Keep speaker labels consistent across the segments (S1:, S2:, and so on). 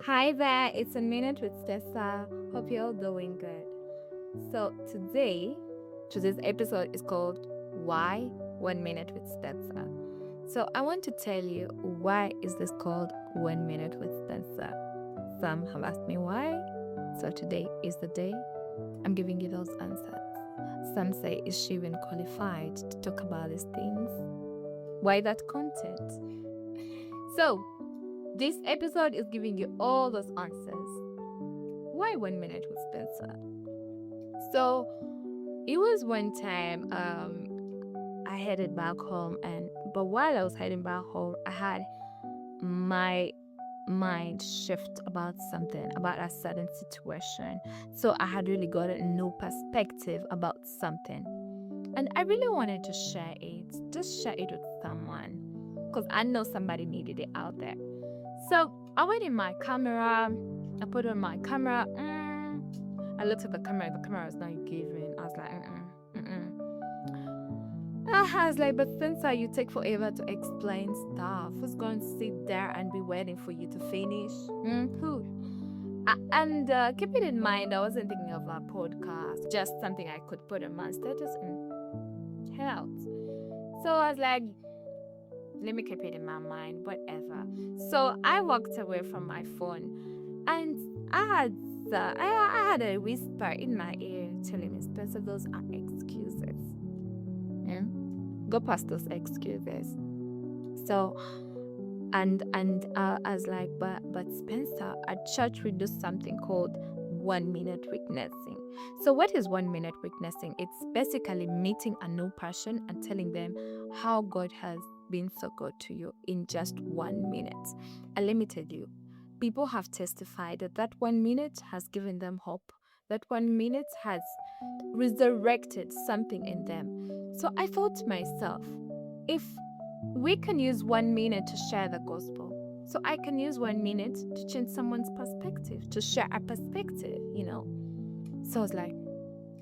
S1: Hi there, it's a minute with Tessa. Hope you're all doing good. So today's episode is called Why 1 Minute with Tessa. So I want to tell you why is this called 1 Minute with Tessa. Some have asked me why. So today is the day I'm giving you those answers. Some say, is she even qualified to talk about these things? Why that content? So this episode is giving you all those answers. Why 1 minute with Spencer? So it was one time I headed back home, but while I was heading back home, I had my mind shift about something, about a certain situation. So I had really got a new perspective about something. And I really wanted to share it, just share it with someone, because I know somebody needed it out there. So I went in my camera, I put on my camera, I looked at the camera was not giving. I was like, I was like, but Spencer, you take forever to explain stuff. Who's going to sit there and be waiting for you to finish? Who? And keep it in mind, I wasn't thinking of a podcast, just something I could put on my status and help. So I was like, let me keep it in my mind, whatever. So I walked away from my phone, and I had a whisper in my ear telling me, Spencer, those are excuses. Yeah? Go past those excuses. So, and I was like, but Spencer, at church we do something called 1 minute witnessing. So what is 1 minute witnessing? It's basically meeting a new person and telling them how God has been so good to you in just 1 minute. And let me tell you, people have testified that 1 minute has given them hope, that 1 minute has resurrected something in them. So I thought to myself, if we can use 1 minute to share the gospel, so I can use 1 minute to change someone's perspective, to share a perspective, So I was like,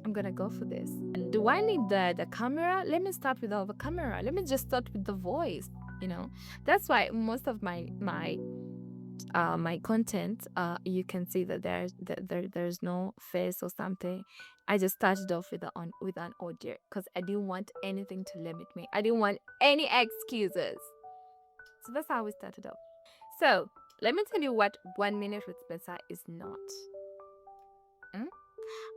S1: I'm gonna go for this. And do I need the camera? Let me start without the camera. Let me just start with the voice. That's why most of my content, you can see that there's no face or something. I just started off with an audio because I didn't want anything to limit me. I didn't want any excuses. So that's how we started off. So let me tell you what 1 minute with Spencer is not.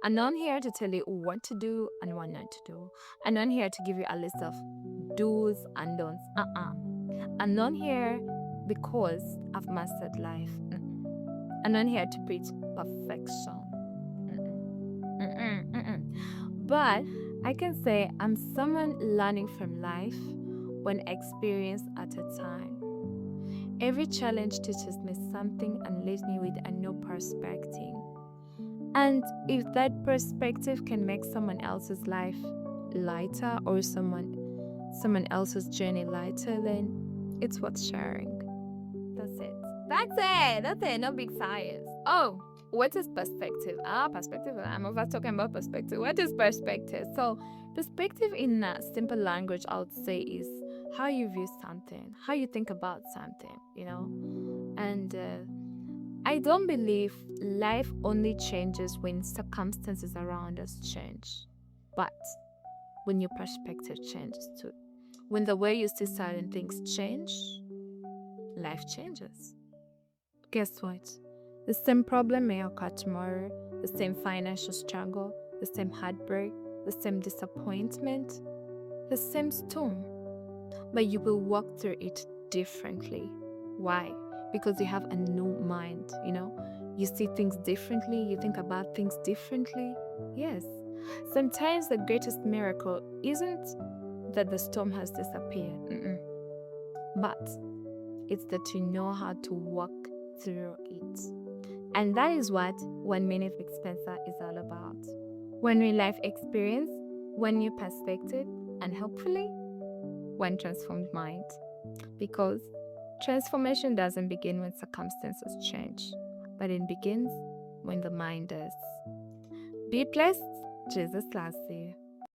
S1: I'm not here to tell you what to do and what not to do. I'm not here to give you a list of do's and don'ts. I'm not here because I've mastered life. I'm not here to preach perfection. But I can say I'm someone learning from life, one experience at a time. Every challenge teaches me something and leaves me with a new perspective. And if that perspective can make someone else's life lighter or someone else's journey lighter, then it's worth sharing. That's it. That's it. No big science. Oh, what is perspective? Perspective. I'm over talking about perspective. What is perspective? So, perspective in simple language, I would say, is how you view something, how you think about something, And I don't believe life only changes when circumstances around us change, but when your perspective changes too. When the way you see certain things change, life changes. Guess what? The same problem may occur tomorrow, the same financial struggle, the same heartbreak, the same disappointment, the same storm, but you will walk through it differently. Why? Because you have a new mind, You see things differently, you think about things differently. Yes. Sometimes the greatest miracle isn't that the storm has disappeared, but it's that you know how to walk through it. And that is what 1 minute with Spencer is all about. One new life experience, one new perspective, and hopefully one transformed mind. Because transformation doesn't begin when circumstances change, but it begins when the mind does. Be blessed. Jesus loves you.